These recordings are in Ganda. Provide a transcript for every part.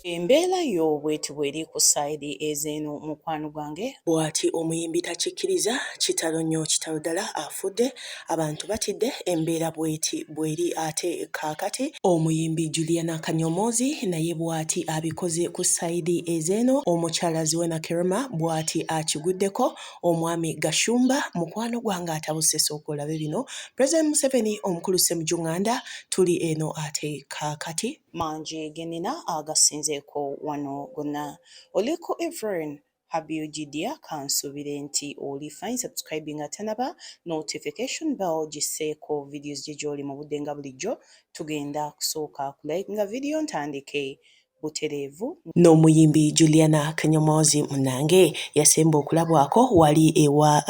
Embeera y'obweti bweri ku sayidi ez'eno mukwano gwange. Bwati Omuyimbi takikiriza Kitalo nnyo kitalo ddala afudde abantu batidde embeera bweri ate kaakati Omuyimbi Juliana kanyomozi naye bwati abikoze ku sayidi ez'eno omukyala Ziwena Kerema bwati akiguddeko omwami Gashumba mukwano gwange atabusese okulabe bino President Museveni omukulu Ssemujjunganda tuli eno ate kaakati Mangi genina agasinzeeko wano gonna oliko Evelyn Habiogidia kansubire nti oli fine subscribing atanaba notification bell giseeko videos gye gy'oli mu budde nga bulijjo tugenda kusooka kulike nga video ntandike butereevu. N'omuyimbi Juliana kanyomozi munange yasemba okulabwako wali ewa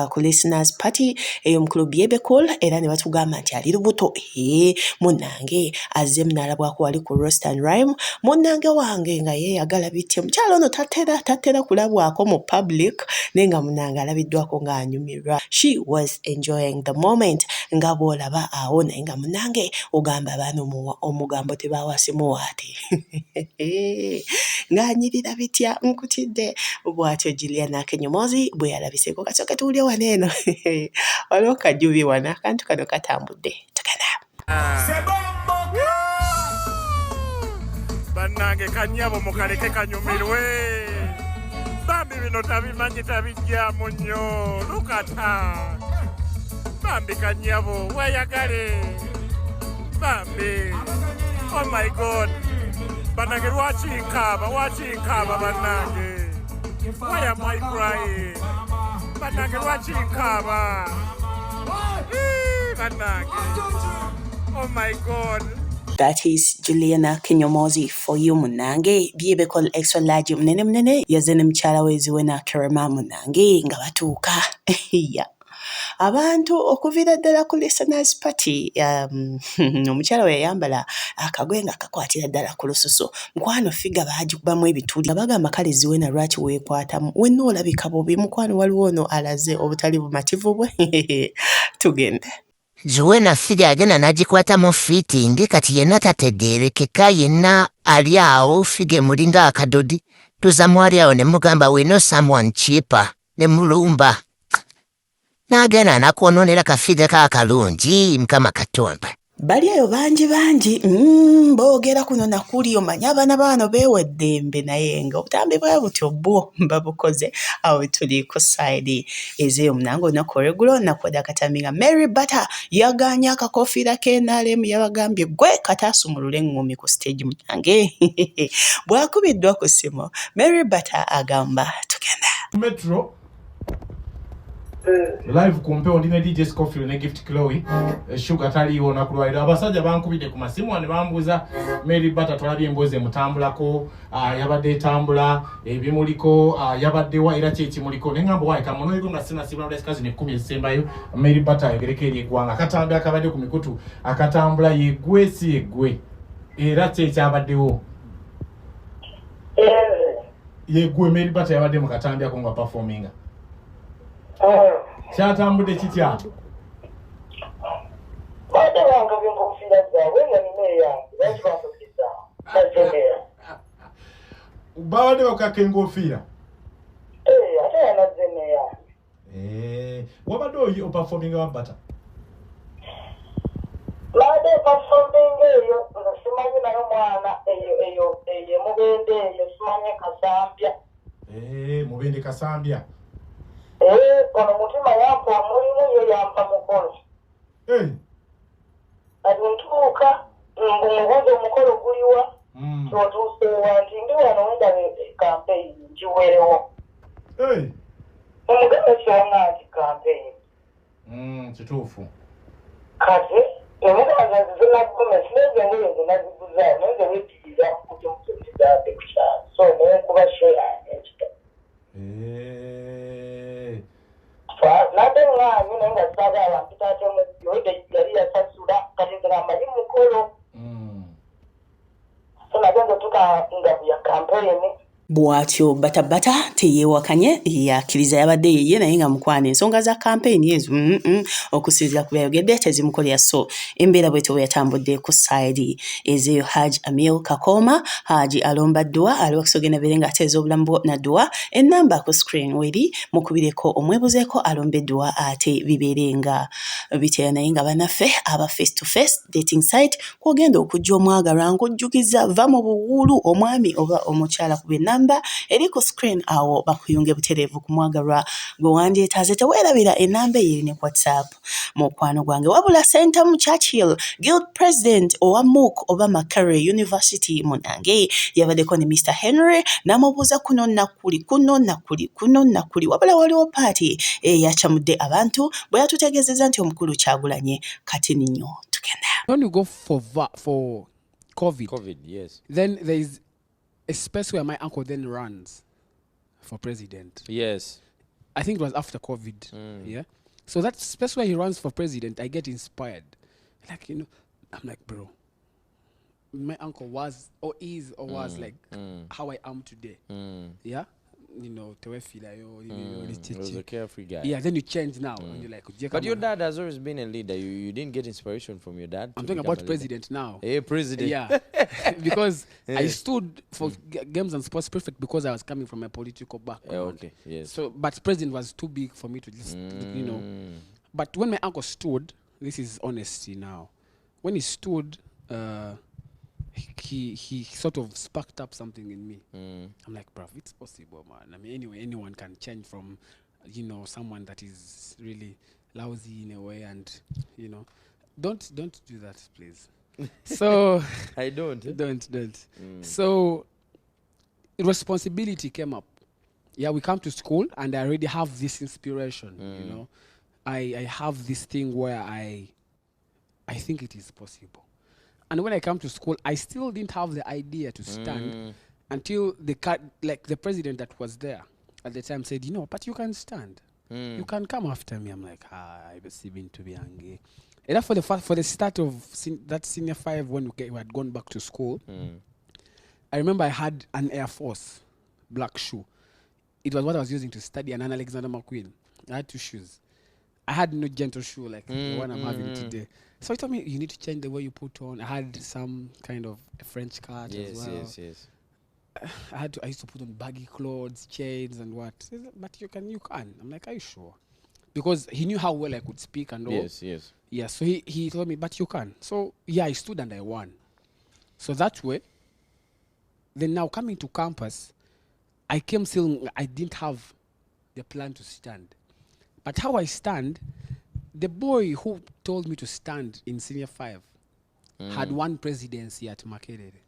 ku listeners party ey'omukulu byebekul era ne batugamba nti ali lubuto munange azze munalabwako wali ku roast and rhyme munange wange nga yeeyagala bitye mukyalo ono tatera kulabwako mu public naye nga munange alabiddwako ng'anyumirwa. She was enjoying the moment nga bw'olaba awo naye nga munange ogamba abaana omugambo tebaawasimuwa ate ng'anyirira bitya nkutidde bw'atyo Juliana kanyomozi bwe yalabiseeko kasooka tuwulye wano eno waliwo kajjubi wana akantu kano katambudde tukana bannange kanyabo mukaleke kanyumirwe bambi bino tabimanyi tabijjamu nnyo lukata bambi kanyabo weyagale bambi oh my god bannange lwaki nkaaba bannange why am I crying bannange lwaki nkaaba bannange oh my god. That is Juliana kanyomozi for you munange byebekol extra large munene yazene mukyala we Ziwena Kerema munange nga batuuka yeah. Abantu okuviira ddala ku listeners party omukyala we yayambala akagoye nga kakwatira ddala ku lususu mukwano figa baagikubamu ebituli abagamba kale Ziwena lwaki weekwatamu wenna olabika bubi mukwano waliwo ono alaze obutali bumativu bwe tugende. Ziwena figa agenda n'agikwatamu fitting kati yenna tategeerekeka yenna ali awo figa mulinga akadodi tuzamu ali awo ne mugamba we know someone cheaper ne mulumba n'agenda n'akwononera kafiga kaakalungi mukama Katonda. Bali eyo bangi boogera kuno nakuli omanyi abaana bano beeweddembe naye nga obutambi bwa butyo bwo babukoze awo tuli ku sayidi ezeyo munange olunaku olweggulo olunaku akatambi nga Mary Butter yaganya akakofiira k'NRM yabagambye gwe kataasumulula eŋŋumi ku stage munange bwakubiddwa ku ssimu Mary Butter agamba tugenda Metro live kumpe ondine DJ Scofield ne Gift Chloe sugar taliiwo nakulwaira abasajja bankubidde ku masimu ne bambuuza Mary Butter twalabye emboozi mutambulako yabadde etambula ebimuliko yabadde wa era kyekimuliko n'engamba wayi kamono ego nga sina sibula lesikazi ne 10 esembayo Mary Butter yegereko eri eggwanga akatambi akabadde ku mikutu akatambula yeggwe si yeggwe era kyekyabaddewo yeggwe Mary Butter yabadde mu katambi ako nga performinga kyatambudde kitya babadde bakaka engofiira wabadde oyi opafominga wa Butter Lade performing eyo simanyi nayo mwana eyo mubende eyo simanyi kasambya mubende kasambya ono mutima yampa omulimu yo yampa mukolo ati ntuuka mbumubuuza omukolo guliwa kyotuuseewa nti ndi wano wenda campaign ngiwerewo omuganda kyona nti campaign kituufu kati emuganda zinagomesi nenzengoyo zinaziguzaawo naye nze weddiriza kuti mutulizaadde kukyalo so naye nkuba share ekita nate mwanyi naye nga saaga abantu taatemu yowedde yali yasasula kati nze ngamanyi mukolo so nage nze tukanga ya kampeyini Bw'atyo batabata teyeewakanye yakkiriza yabadde ye naye nga mukwana ensonga za kampeyini ezo okusinziira ku byayogedde tezimukolera so embeera bwetyo bwe yatambudde ku sayidi ezeyo Haji Amil Kakoma Haji Alomba Ddwa ali wakusogenda bere nga ateeza obulamu bwo na Ddwa ennamba ku screen weri mukubireko omwebuzeeko Alomba Ddwa ate bibeerenga bitera naye nga bannaffe aba face to face dating site kwogenda okujja omwagalwa nkujjukiza va mu buwuulu omwami oba omukyala ku benna eri ku screen awo bakuyunge butereevu ku mwagalwa gwe wandyetaaze teweerabira ennamba eyo ne WhatsApp mukwano gwange wabula Center mu Churchill Guild President owa MOOC oba Makerere University munange yabaddeko ne Mr. Henry n'amubuuza kuno nakuli wabula waliwo paati eyacamudde abantu bwe yatutegeezezza nti omukulu Kyagulanyi kati nnyo tugenda. When you go for COVID, yes. then there is a space where my uncle then runs for president. Yes. I think it was after COVID. Yeah. So that space where he runs for president, I get inspired. Like, I'm like, bro, my uncle was or is or was like how I am today. Yeah. He was a carefree guy. Yeah, then you change now. And you're like, but your dad has always been a leader. You didn't get inspiration from your dad? I'm talking about president now. Hey, president. Yeah. Because I stood for games and sports prefect because I was coming from a political background. Okay, yes. So, but president was too big for me to just, But when my uncle stood, this is honesty now. When he stood, he sort of sparked up something in me. I'm like, bruv, it's possible, man. I mean, anyway, anyone can change from, someone that is really lousy in a way, and don't do that, please. So I don't. Don't. So responsibility came up. Yeah, we come to school, and I already have this inspiration. I have this thing where I think it is possible. And when I come to school, I still didn't have the idea to stand until the president that was there at the time said, but you can stand. You can come after me. I'm like, I was even to be angry. And for the start of that senior 5 when we had gone back to school, I remember I had an Air Force black shoe. It was what I was using to study, and an Alexander McQueen. I had 2 shoes. I had no gentle shoe like the one I'm having today. So he told me, you need to change the way you put on. I had some kind of a French cut as well. Yes. I used to put on baggy clothes, chains and what. But you can. I'm like, are you sure? Because he knew how well I could speak and all. Yes. Yeah, so he told me, but you can. So yeah, I stood and I won. So that way, then now coming to campus, I came still, I didn't have the plan to stand. But how I stand, the boy who told me to stand in senior 5 had won presidency at Makerere.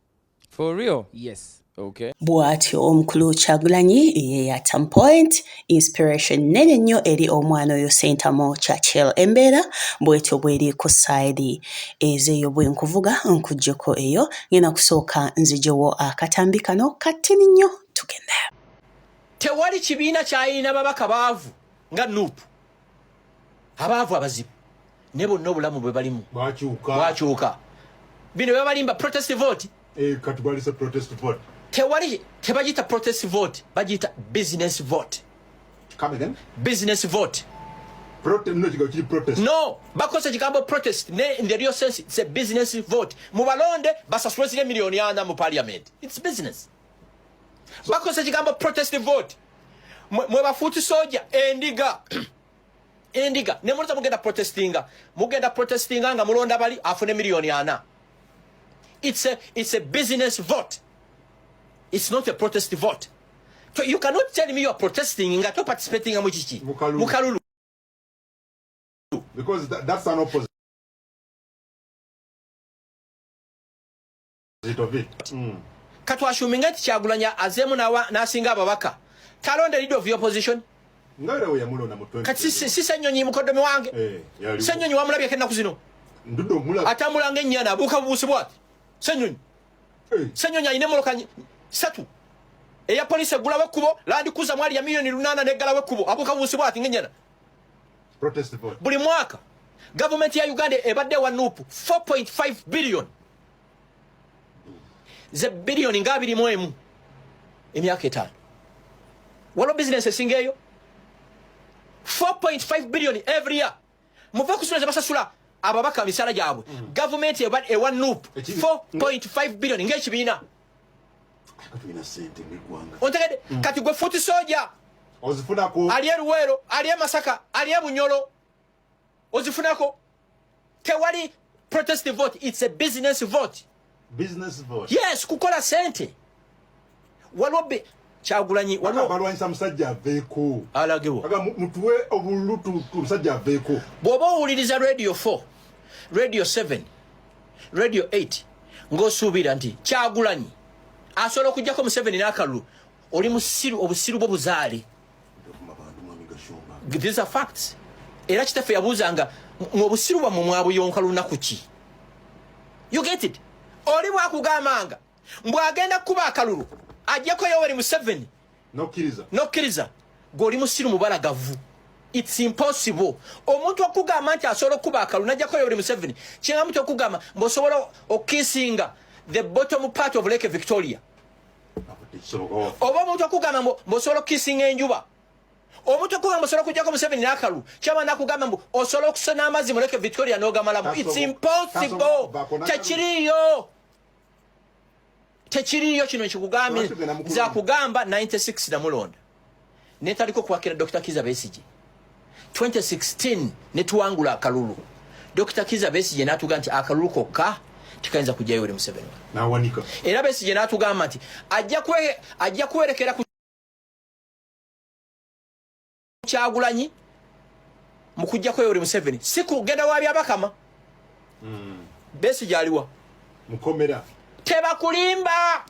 For real? Yes. Okay. Bw'atyo omukulu Kyagulanyi ye at some point inspiration nene nnyo eri omwana oyo Center mu Churchill Embeera bwetyo bweri ku side ezeyo bwe nkuvuga nkujjeko eyo ngena kusooka nzijewo akatambi kano katini nnyo tugenda. Tewali kibiina kyayina babaka baavu nga nuupu abaavu abazibu ne bonna obulamu bwe balimu bwakyuka bino bwe balimba protest vote kati balisa protest vote tebagiyita protest vote bagiyita business vote. Come again? Business vote. Protest. No, bakoze kigambo protest in the real sense it's a business vote. Mubalonde basasule million yana mu parliament. It's business. Bakoze kigambo protest vote. Mwe bafuti soja endiga ne muleta mugenda protestinga nga mulonda bali afune million yana. It's a business vote. It's not a protest vote. So you cannot tell me you are protesting and not participating in Mukalulu. Because that's an opposite of it. Katwashuminga nti Kyagulanyi azemu nasinga ababaka. Talonde leader of the opposition. Ngalewe yamulona mu 20. Kati si Ssenyonyi mukoddomi wange. Ssenyonyi wamulabye kenna kuzino. Ndudo mulabye. Atamulanga ennyana abuuka bubuusi bwati. Ssenyonyi. Ssenyonyi alina emmoloka 3. Eya police egulawo ekkubo Land Cruiser mwali ya million 8 neggalawo ekkubo abuuka bubuusi bwati ng'ennyana. Protest vote. Buli mwaka government ya Uganda ebadde wa nuupu 4.5 billion. Ze billion nga 21. emyaka 5 waliwo business esingeeyo 4.5 billion every year muve kusula basasula ababaka misala gyabwe government ewa noop 4.5 billion ng'ekibiina ontegedde kati gwe futi soja ozifunako ali Luweero ali Masaka ali Bunyolo ozifunako tewali protest vote, it's a business vote. Business vote. Yes, kukola sente. Walobe Kyagulanyi balwanyisa musajja aveeko alagewo aga mutuwe obulutu musajja aveeko bwoba owuliriza radio 4 radio 7 radio 8 ng'osuubira nti Kyagulanyi asobola okujjako mu 7 n'akalulu oli musiru obusiru bwo buzaale. These are facts. Era kitaffe yabuuzanga mu busiru bwammwe mwabuyonka lunaku ki? You get it? Oli bwakugambanga mbwagenda kuba akalulu ajjako Yoweri Museveni nokkiriza gwe oli musiru mubalagavu. It's impossible. Omuntu okugamba nti asobola okuba akalulu najjako Yoweri Museveni kinga muntu okugamba mbosobola okkisinga the bottom part of Lake Victoria. Oba omuntu okugamba mbosobola okkisinga enjuba. Omuntu okugamba osobola okujjako Museveni n'akalulu kyama nakugamba mbu osobola okusona amazzi mu Lake Victoria n'ogamalamu. It's impossible. Tekiriyo kino ekikugambe za kugamba 96 na mulonda netaliko kwakira Dr. Kiza Besigye 2016 netuwangula akalulu. Dr. Kiza Besigye n'atuga nti akalulu kokka tikayinza kujja Yoweri Museveni nawanika era Besigye n'atugamba nti ajja kwerekera ku Kyagulanyi mu kujjako Yoweri Museveni si kugenda wa byabakama. Besigye aliwa mukomera teba kulimba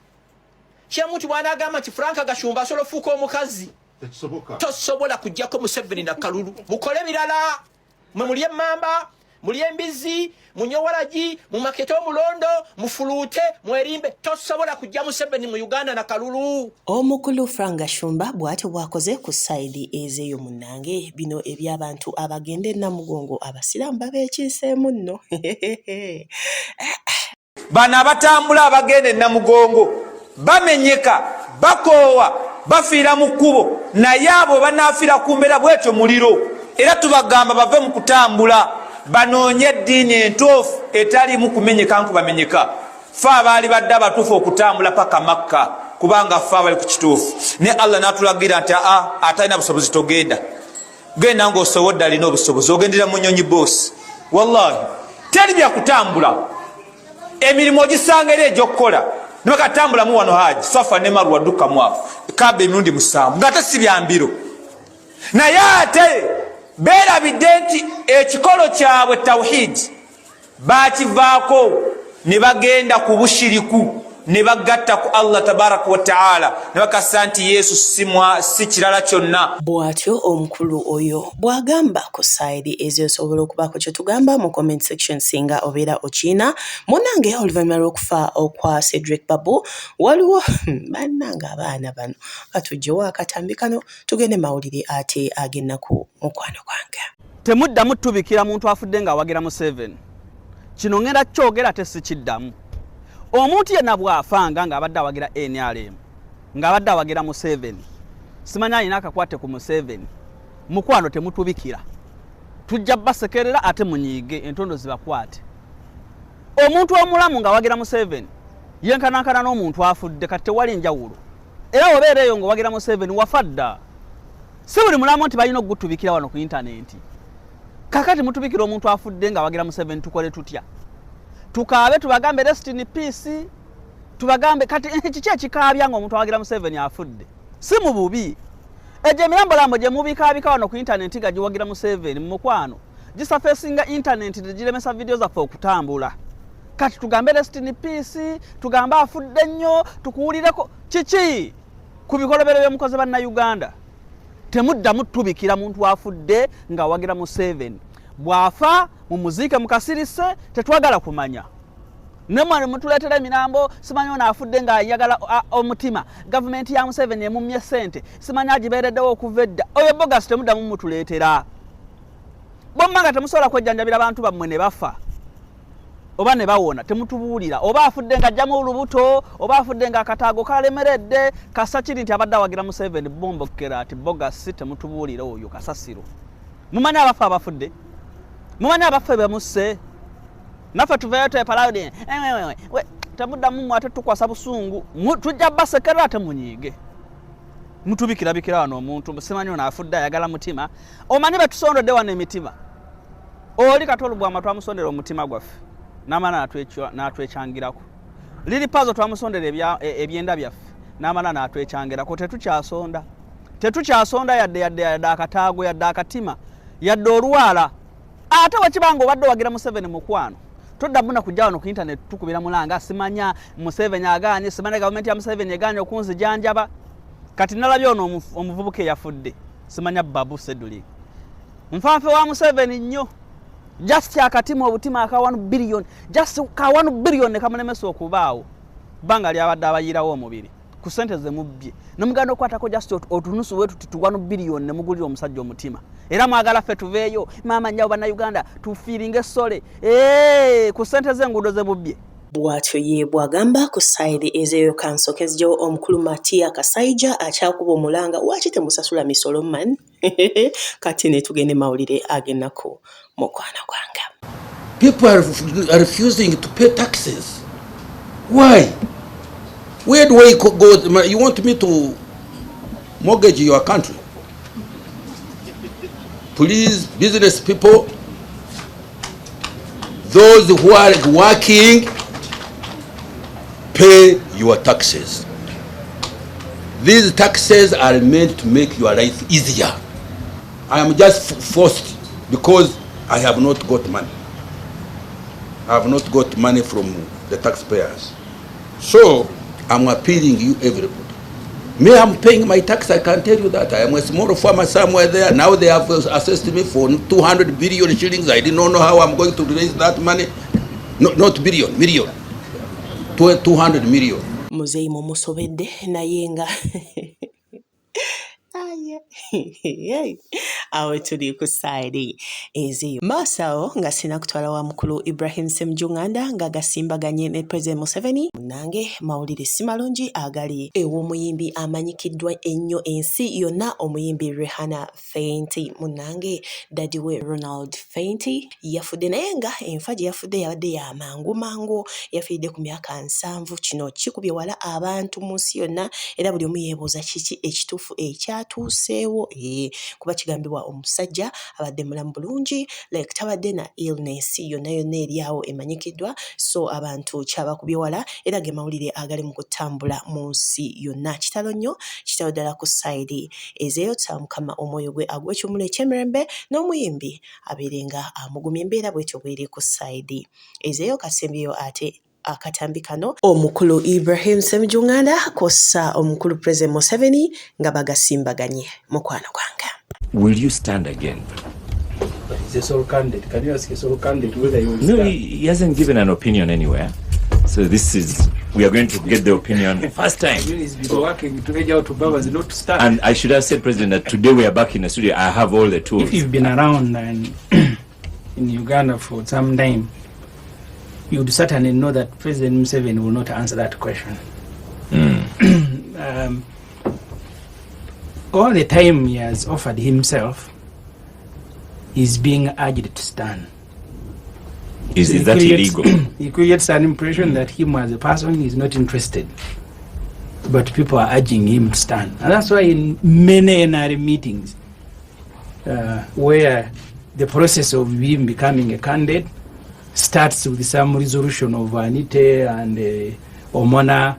kyamuntu bwanagamba nti Frank Gashumba asobola ofuuka omukazi tosobola kujjako Museveni na kalulu mukole birala mwe muli emmamba muli embizi munyowalagi mu makete omulondo mufuluute mwerimbe tosobola kujja Museveni mu Uganda na kalulu. Omukulu Frank Gashumba bw'atyo bwakoze ku sayidi ezeeyo munnange bino eby'abantu abagende Namugongo abasiraamu babeekiiseemu nno. Bano abatambula abagende Namugongo bamenyeka bakoowa bafiira mu kkubo naye abo banaafiira ku mbeera bw'etyo muliro era tubagamba bave mu kutambula banoonye eddiini entuufu etalimu kumenyeka nkubamenyeka fe abaali badde abatuufu okutambula paka Makka kubanga fe abali ku kituufu ne Allah n'atulagira nti atalina busobozi togenda genda ng'osobodde alina obusobozi ogendera mu nnyonyi boosi wallahi teri bya kutambula emirimu ogisanga era egy'okukola ne bakatambulamu wano Haji Safa ne Marwa dukkamu afu kaba emirundi 7 ng'ate si bya mbiro naye ate beerabidde nti ekikolo kyabwe tawhidi baakivaako ne bagenda ku bushiriku ne bagatta ku Allah tabaraka wa taala ne bakassa nti Yesu si kirala kyonna. Bw'atyo omukulu oyo bw'agamba ku sayidi eziosobola okubaako kye tugamba mu comment section singa obeera okiina. Munnange oluvannyuma lw'okufa okwa Cedric Babu waliwo bannange abaana bano katugyewo akatambi kano tugende mawulire ate ag'ennaku mukwano gwange. Temuddamu tubikira muntu afudde ng'awagira mu 7 kino ngenda kyogera tesikiddamu. Omuntu yenna bw'afanga ng'abadde awagira NRM ng'abadde awagira mu 7 simanya alina akakwate ku mu 7 mukwano temutubikira tujja basekerera ate munyiige entondo zibakwate. Omuntu omulamu ng'awagira mu 7 yenkanankana n'omuntu afudde kati tewali njawulo era obeereyo ng'owagira mu 7 wafadda. Si buli mulamu nti balina okugutubikira wano ku intaneti kakati mutubikira omuntu afudde ng'awagira mu 7 tukole tutya? Tukabe tubagambe rest in peace tubagambe kati kiki ekikaabya ng'omuntu awagira mu 7 afudde si mu bubi eje emirambolambo gye mubikaabika wano ku intaneti nga giwagira mu 7 mukwano gisafesinga intaneti tegiremesa video zaffe okutambula kati tugambe rest in peace tugambe afudde nnyo tukuwulireko kiki ku bikolobero by'omukozi banna Uganda. Temuddamu tubikira muntu afudde ng'awagira mu 7 bwafa mumuziike mukasirise tetwagala kumanya nemwana mutuletera emirambo simanya ono afudde ng'ayagala omutima gavumenti ya Museveni emumye sente simanya agibeereddewo okuva edda oyo bogas temuddamu mutuleetera bommanga temusobola kwejjanjabira abantu bammwe ne bafa oba ne bawona temutubuulira oba afudde nga ajjamu olubuto oba afudde nga akataago kalemeredde kasa kiri nti abadde awagira mu 7 bombo kerati bogasi temutubuulira oyo kasasiro mumanyi abafa abafudde mumanyi abafa bemusse naffe tuveeyo twepalawudi temuddamu mwate tukwasa busungu tujja basekera ate munyiige mutubikirabikira wano omuntu simanyi ono afudde ayagala mutima omanyi betusondodde wano emitima oli kati olubwama twamusondera omutima gwaffe n'amala n'atwekyangirako liri pazo twamusondera ebyenda byaffe n'amala n'atwekyangirako tetukyasonda yadde akataago yadde akatima yadde olwala ate wekibanga obadde owagira mu 7 mukwano toddamu nakujja wano ku internet tukubira mulanga simanya Museveni aganye simanya gavumenti ya Museveni eganye okunzijanjaba kati nalabye ono omuvubuka eyafudde simanya Babu Seduli nfanfe wa Museveni nnyo just akatima obutima aka 1 billion just ka 1 billion ne kamulemesa okubaawo banga lyabadde abayirawo omubiri ku sente ze mubbye nomuganda okwatako just otunusu wetu tutu 1 billion ne mugulira omusajja omutima era mwagala ffe tuveeyo mama nyawo bana Uganda tufiiringe sole ku sente z'enguudo ze mubbye bw'atyo ye bw'agamba ku sayidi ezeeyo kansokezi omukulu Matia Kasaija akyakuba omulanga waki temusasula misolo man kati ne tugende mawulire agennako mukwana gwanga. People are refusing to pay taxes. Why? Where do I go? You want me to mortgage your country? Please, business people, those who are working, pay your taxes. These taxes are meant to make your life easier. I am just forced because I have not got money. I have not got money from the taxpayers. So I'm appealing you everybody. Me, I'm paying my tax, I can tell you that. I am a small farmer somewhere there. Now they have assessed me for 200 billion shillings. I did not know how I'm going to raise that money. No, not billion, million. 200 million. Muzeyi mumusobedde naye nga awe tuli ku sayidi ezeeyo maasawo nga sina kutwala wa mukulu Ibrahim Ssemujjunganda nga gasimbaganye ne President Museveni munange mawulire si malungi agali ew'omuyimbi amanyikiddwa ennyo ensi yonna omuyimbi Rihanna Fenty munange dadi we Ronald Fenty yafudde naye nga enfa gye yafudde yabadde ya mangu yafiiridde ku myaka 7 kino kikubye wala abantu mu nsi yonna era buli omu yeebuuza kiki ekituufu ekyatuuseewo kuba kigambibwa omusajja abadde mulamu bulungi like tabadde na illness yonna eryawo emanyikiddwa so abantu kyabakubye wala era ge mawulire agali mu kutambula mu nsi yonna kitalo nnyo kitalo ddala ku sayidi ezeeyo Mukama omwoyo gwe agw'ekimuli eky'emirembe n'omuyimbi abeerenga amugumya embeera bwetyo bweri ku sayidi ezeeyo kasembyeyo ate akatambi kano omukulu Ibrahim Ssemujjunganda kossa omukulu President Museveni nga bagasimbaganye mukwano gwanga. Will you stand again? He's a sole candidate. Can you ask a sole candidate whether he will No, stand? he hasn't given an opinion anywhere. So we are going to get the opinion first time. He's been working to edge out to Babas not to stand. And I should have said, President, that today we are back in the studio. I have all the tools. If you've been around and in Uganda for some time, you would certainly know that President Museveni will not answer that question. All the time he has offered himself, he's being urged to stand. Is that illegal? He creates an impression that him as a person is not interested. But people are urging him to stand. And that's why in many NRA meetings, where the process of him becoming a candidate starts with some resolution of Anite and Omona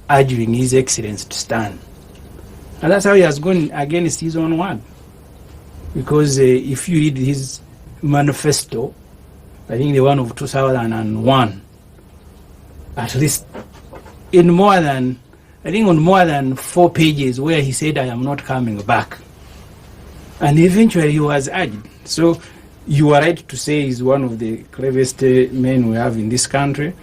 urging His Excellency to stand. And that's how he has gone against his own word. Because if you read his manifesto, I think the one of 2001, at least in more than, I think on more than 4 pages where he said, I am not coming back. And eventually he was urged. So you are right to say he's one of the cleverest men we have in this country.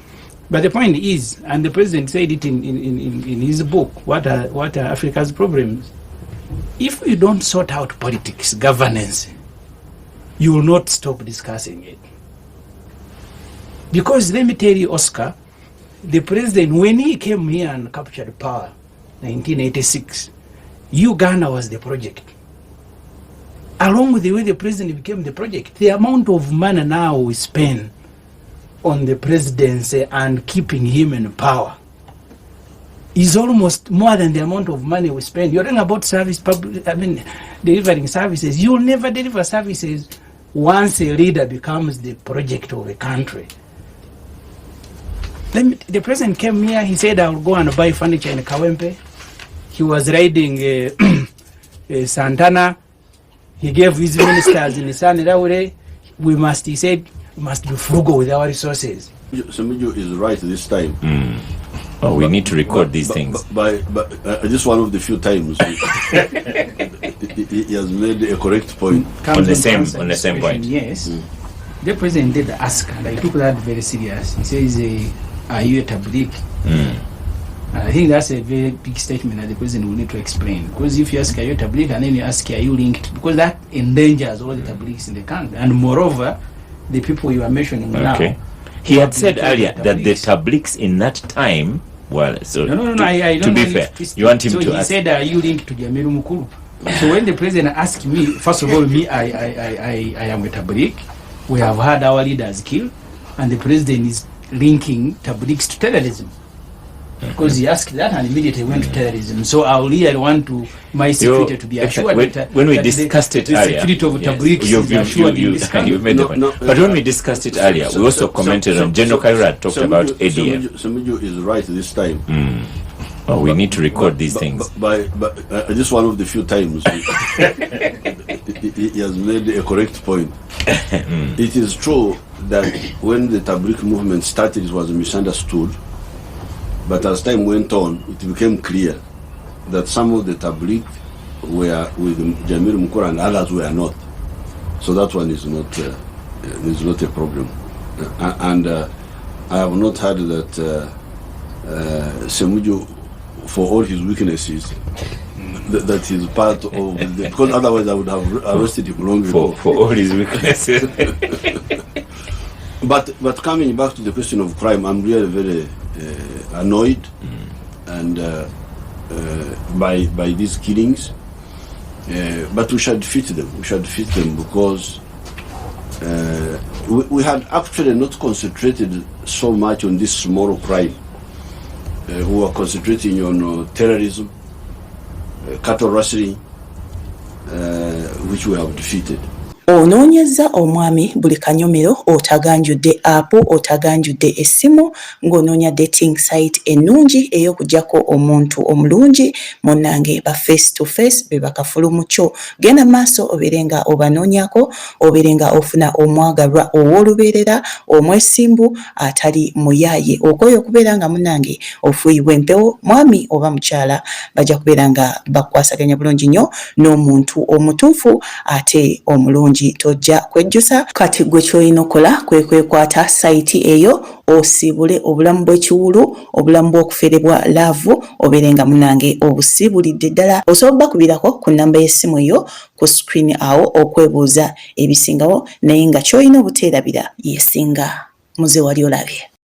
But the point is, and the president said it in his book, what are Africa's problems? If we don't sort out politics, governance, you will not stop discussing it. Because let me tell you, Oscar, the president, when he came here and captured power, 1986, Uganda was the project. Along with the way the president became the project, the amount of money now we spend on the presidency and keeping him in power is almost more than the amount of money we spend. You're talking about delivering services. You'll never deliver services once a leader becomes the project of a country. The president came here, he said, I'll go and buy furniture in Kawempe. He was riding Santana. He gave his ministers in the Saniraure. He said, we must be frugal with our resources. Semijo is right this time. Oh, we need to record these things. But just one of the few times he has made a correct point. On the same point. Yes. The president did ask, and I took that very serious. He says, are you a tabligh? I think that's a very big statement that the president will need to explain. Because if you ask, are you a tabligh, and then you ask, are you linked? Because that endangers all the tablighs in the country. And moreover, the people you are mentioning now. He had said earlier that the tablighs in that time, well, so no, I don't to be fair, you want him so to he ask. said, are you linked to Jamilu Mukulu? So when the president asked me, first of all, I am a tabligh. We have had our leaders killed, and the president is linking tablighs to terrorism. Because he asked that and immediately went to terrorism. So I really want my secretary to be assured when we discussed it earlier, the secret of tablighs is assured in this country. But when we discussed it earlier, we also commented on General Kaira talked about ADM. Semijo is right this time. Oh, we need to record these things. But just one of the few times he has made a correct point. It is true that when the tabligh movement started, it was misunderstood. But as time went on, it became clear that some of the tabligh were with Jamilu Mukulu and others were not. So that one is not a problem. And I have not heard that Semijo, for all his weaknesses, that is part of because otherwise I would have arrested him long ago. For all his weaknesses. But coming back to the question of crime, I'm really very annoyed and by these killings. But we should defeat them. We should defeat them because we had actually not concentrated so much on this small crime. We were concentrating on terrorism, cattle rustling, which we have defeated. Onoonyeza omwami buli kanyomero otaganjudde apo otaganjudde essimu ng'onoonya dating site ennungi ey'okuggyako omuntu omulungi munnange ba face to face be bakafulumukyo genda maaso obeere nga obanoonyako obeere nga ofuna omwagalwa ow'olubeerera omwesimbu atali muyaaye okoyo okubeera nga munnange ofuuyibwa empewo mwami oba mukyala bajja kubeera nga bakwasaganya bulungi nnyo n'omuntu omutuufu ate omulungi tojja kwejjusa kati gwe kyolina okola kwe kwekwata sayiti eyo osibule obulamu bw'ekiwulu obulamu bw'okuferebwa laavu obeere nga munange obusibulidde ddala osobola bakubirako ku nnamba y'essimu eyo ku screen awo okwebuuza ebisingawo naye nga kyolina obuteerabira yesinga muze wali olabye.